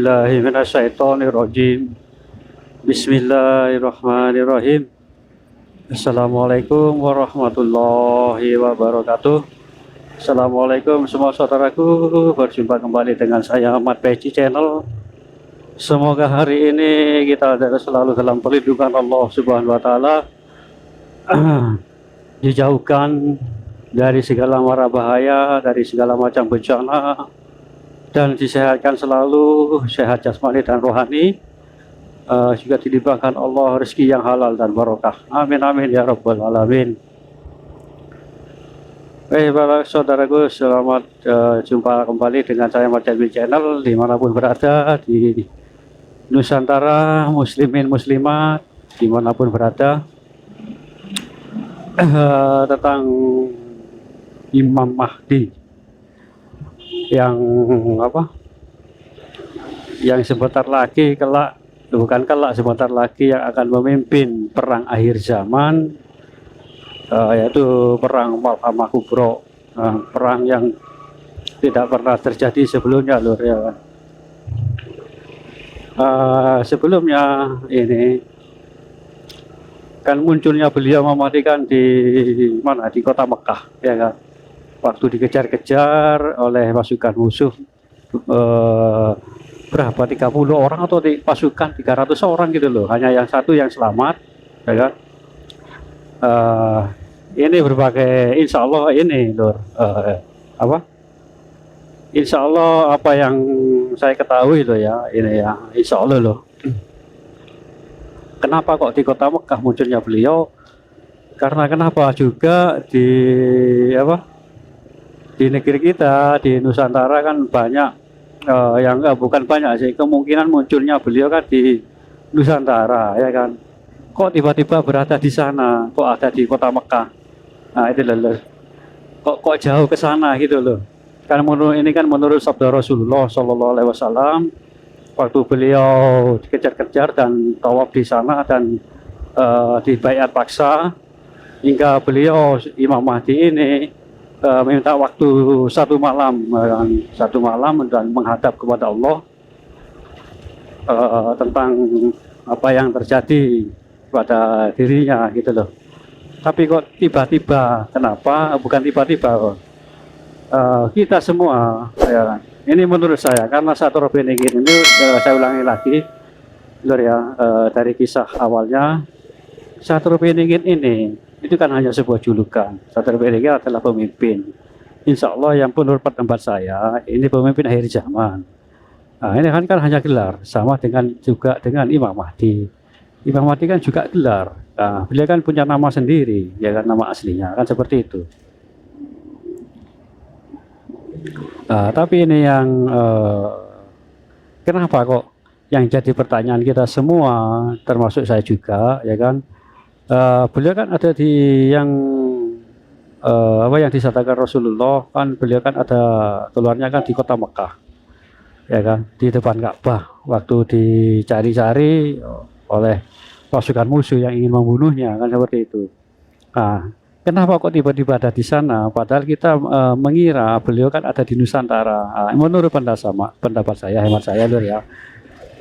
billahi minasyaitonirrajim. Bismillahirrahmanirrahim. Assalamualaikum warahmatullahi wabarakatuh. Assalamualaikum semua saudaraku. Berjumpa kembali dengan saya Ahmad Peci Channel. Semoga hari ini kita selalu dalam perlindungan Allah Subhanahu wa taala. Dijauhkan dari segala mara bahaya, dari segala macam bencana, dan disehatkan selalu, sehat jasmani dan rohani, juga dilimpahkan Allah rezeki yang halal dan barokah. Amin amin ya rabbal alamin. Para saudaraku, selamat jumpa kembali dengan saya Ahmad Peci Channel dimanapun berada di Nusantara, muslimin muslimat dimanapun berada. Tentang Imam Mahdi yang sebentar lagi sebentar lagi yang akan memimpin perang akhir zaman, yaitu perang Malhamah Kubro, perang yang tidak pernah terjadi sebelumnya lur ya. Sebelumnya ini kan munculnya beliau mematikan di mana, di kota Mekah ya kan, waktu dikejar-kejar oleh pasukan musuh, berapa 30 orang atau di pasukan 300 orang gitu loh, hanya yang satu yang selamat ya kan. Ini berbagai insya Allah ini lur, insya Allah apa yang saya ketahui loh ya, ini ya insya Allah loh. Kenapa kok di kota Mekah munculnya beliau? Karena kenapa juga di negeri kita, di Nusantara kan banyak yang bukan banyak sih, kemungkinan munculnya beliau kan di Nusantara ya kan. Kok tiba-tiba berada di sana, kok ada di kota Mekah? Nah itu loh, kok jauh ke sana gitu loh. Kan ini kan menurut sabda Rasulullah Shallallahu Alaihi Wasallam, waktu beliau dikejar-kejar dan tawaf di sana dan dibaiat paksa, hingga beliau Imam Mahdi ini minta waktu satu malam dan menghadap kepada Allah tentang apa yang terjadi pada dirinya gitu loh. Tapi kok tiba-tiba, kenapa? Bukan tiba-tiba, kita semua ya, ini menurut saya karena Sator Beningin ini, saya ulangi lagi lur ya, dari kisah awalnya Sator Beningin ini itu kan hanya sebuah julukan. Sator Beningin adalah pemimpin, insya Allah yang menurut pendapat saya ini pemimpin akhir zaman. Nah ini kan hanya gelar, sama juga dengan Imam Mahdi. Imam Mahdi kan juga gelar. Nah, beliau kan punya nama sendiri ya kan, nama aslinya kan seperti itu. Tapi ini yang kenapa kok yang jadi pertanyaan kita semua, termasuk saya juga ya kan, beliau kan ada di yang yang disatakan Rasulullah kan, beliau kan ada keluarnya kan di kota Mekah ya kan, di depan Ka'bah waktu dicari-cari oleh pasukan musuh yang ingin membunuhnya kan seperti itu. Nah, kenapa kok tiba-tiba ada di sana? Padahal kita mengira beliau kan ada di Nusantara. Nah, menurut pendapat saya, hemat saya lur ya,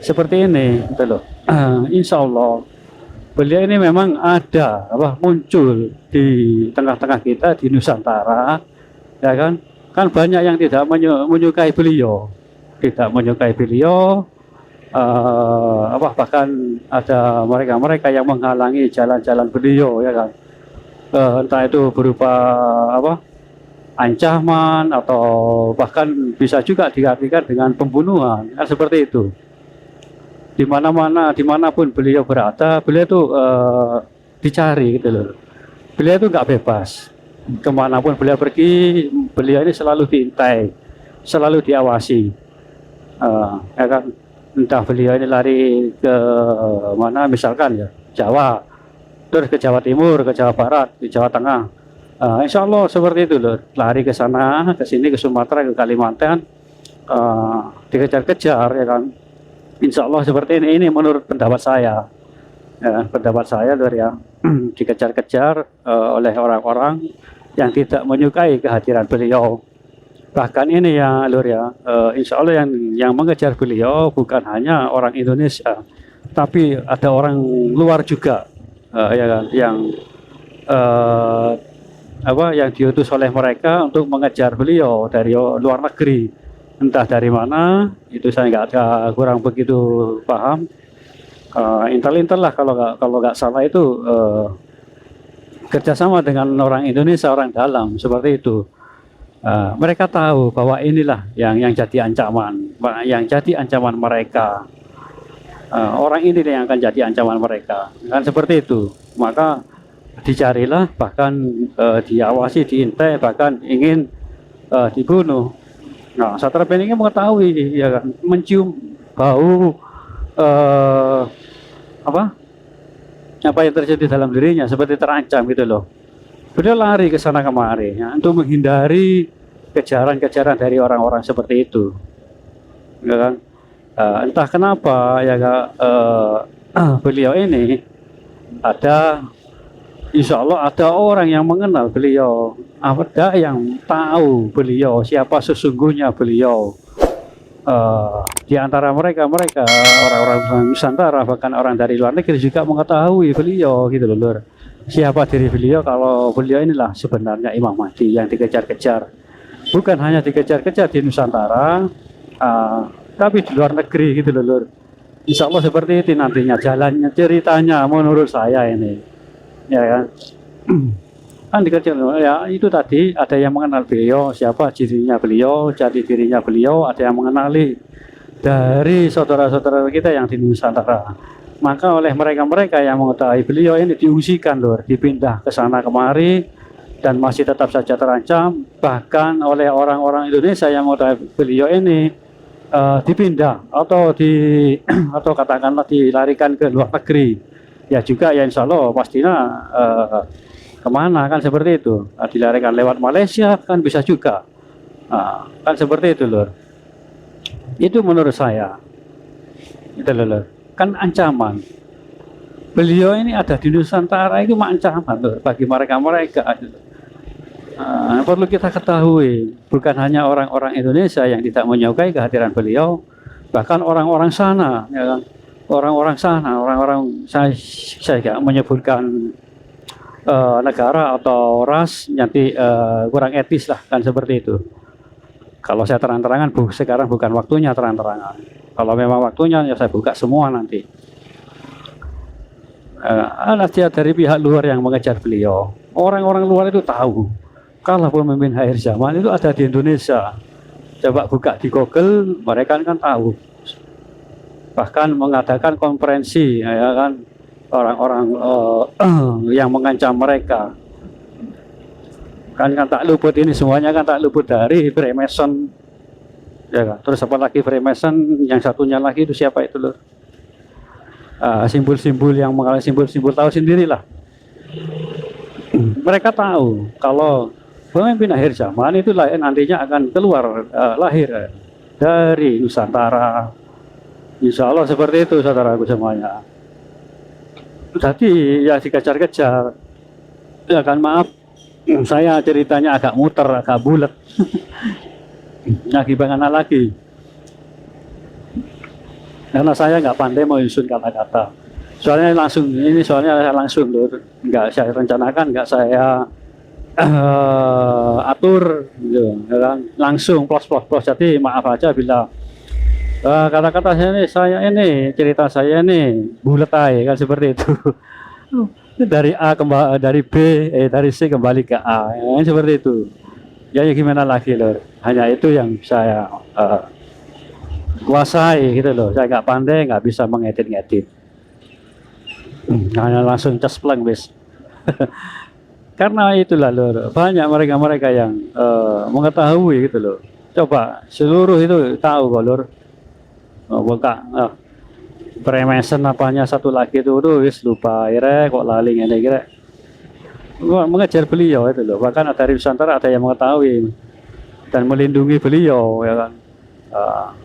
seperti ini, gitu loh. Insya Allah beliau ini memang ada muncul di tengah-tengah kita di Nusantara, ya kan? Kan banyak yang tidak menyukai beliau, bahkan ada mereka yang menghalangi jalan-jalan beliau ya kan. Entah itu berupa ancaman atau bahkan bisa juga diartikan dengan pembunuhan kan seperti itu. Di mana-mana, dimanapun beliau berada, beliau itu dicari gitu loh. Beliau itu nggak bebas, kemanapun beliau pergi, beliau ini selalu diintai, selalu diawasi, ya kan. Entah beliau ini lari ke mana, misalkan ya Jawa, terus ke Jawa Timur, ke Jawa Barat, ke Jawa Tengah, insya Allah seperti itu loh, lari ke sana, ke sini, ke Sumatera, ke Kalimantan, dikejar-kejar ya kan. Insya Allah seperti ini menurut pendapat saya ya, lho ya. Dikejar-kejar oleh orang-orang yang tidak menyukai kehadiran beliau. Bahkan ini ya Lur ya, insya Allah yang mengejar beliau bukan hanya orang Indonesia, tapi ada orang luar juga, ya kan, yang eh, yang diutus oleh mereka untuk mengejar beliau dari luar negeri, entah dari mana, itu saya kurang begitu paham. Intel lah kalau nggak salah itu kerjasama dengan orang Indonesia, orang dalam seperti itu. Mereka tahu bahwa inilah yang jadi ancaman, yang jadi ancaman mereka. Orang ini yang akan jadi ancaman mereka, kan seperti itu. Maka dicarilah, bahkan diawasi, diintai, bahkan ingin dibunuh. Nah, Satrap ini mengetahui, ya kan, mencium bau apa yang terjadi dalam dirinya, seperti terancam gitu loh. Beliau lari ke sana kemari ya, untuk menghindari kejaran-kejaran dari orang-orang seperti itu, ya kan. Entah kenapa ya beliau ini insya Allah ada orang yang mengenal beliau, ada yang tahu beliau siapa sesungguhnya beliau. Di antara mereka orang-orang Nusantara, bahkan orang dari luar negeri juga mengetahui beliau gitu loh Lur. Siapa diri beliau, kalau beliau inilah sebenarnya Imam Mahdi yang dikejar-kejar. Bukan hanya dikejar-kejar di Nusantara, tapi di luar negeri gitu loh Lur. Insya Allah seperti itu nantinya jalannya, ceritanya menurut saya ini, ya kan. Kan dikejar ya, itu tadi ada yang mengenal beliau, siapa dirinya beliau, jati dirinya beliau, ada yang mengenali dari saudara-saudara kita yang di Nusantara. Maka oleh mereka-mereka yang mengetahui beliau ini diungsikan Lur, dipindah ke sana kemari, dan masih tetap saja terancam. Bahkan oleh orang-orang Indonesia yang mengetahui beliau ini dipindah atau katakanlah dilarikan ke luar negeri. Ya juga ya insya Allah pastinya kemana kan seperti itu. Dilarikan lewat Malaysia kan bisa juga. Kan seperti itu Lur. Itu menurut saya. Itu Lur. Kan ancaman. Beliau ini ada di Nusantara itu ancaman Lur, bagi mereka-mereka. Perlu kita ketahui, bukan hanya orang-orang Indonesia yang tidak menyukai kehadiran beliau, bahkan orang-orang sana, ya kan? Orang-orang sana, saya tidak menyebutkan negara atau ras, nanti kurang etis lah, kan seperti itu. Kalau saya terang-terangan, sekarang bukan waktunya terang-terangan. Kalau memang waktunya, ya saya buka semua nanti. Ada dari pihak luar yang mengejar beliau. Orang-orang luar itu tahu kalau pemimpin akhir zaman itu ada di Indonesia. Coba buka di Google, mereka kan tahu. Bahkan mengadakan konferensi, ya kan, orang-orang yang mengancam mereka. Kan tak luput ini, semuanya kan tak luput dari Freemason. Ya kan? Terus apa lagi Freemason, yang satunya lagi itu siapa itu Lur? Simbol-simbol yang mengalami simbol-simbol tahu sendirilah. Mereka tahu kalau pemimpin akhir zaman itu nantinya akan keluar lahir dari Nusantara. Insya Allah seperti itu saudaraku semuanya. Jadi ya dikejar-kejar. Ya kan, maaf, saya ceritanya agak muter, agak bulat. Gimana lagi? Karena saya nggak pandai menyusun kata-kata. Soalnya saya langsung Lur, nggak saya rencanakan, nggak saya atur, gitu, kan? Langsung plus. Jadi maaf aja bila kata-kata saya ini cerita saya ini bulat aja kan seperti itu. Dari A kembali dari B, dari C kembali ke A, ya, seperti itu. Ya gimana lagi Lur, hanya itu yang saya kuasai gitu loh. Saya nggak pandai, nggak bisa mengedit-ngedit, hanya langsung cespleng wis. Karena itulah Lur, banyak mereka-mereka yang mengetahui gitu loh. Coba seluruh itu tahu kok Lur. Buka Freemason apanya satu lagi itu wis lupa kok lali ngene kira. Mengejar beliau itu loh, bahkan ada dari Nusantara ada yang mengetahui dan melindungi beliau, ya kan.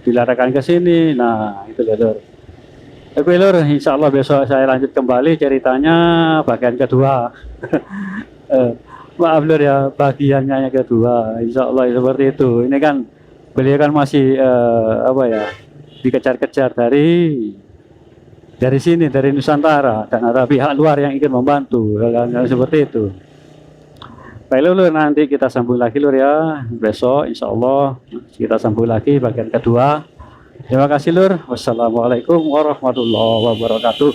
Dilarikan ke sini, nah itu Lur. Tapi Lur, insya Allah besok saya lanjut kembali ceritanya bagian kedua. Maaf Lur ya, bagiannya yang kedua, insya Allah seperti itu. Ini kan beliau kan masih apa ya, dikejar-kejar dari sini, dari Nusantara, dan ada pihak luar yang ingin membantu, hal-hal seperti itu. Baik Lur, nanti kita sambung lagi Lur ya, besok insya Allah kita sambung lagi bagian kedua. Terima kasih Lur. Wassalamualaikum warahmatullahi wabarakatuh.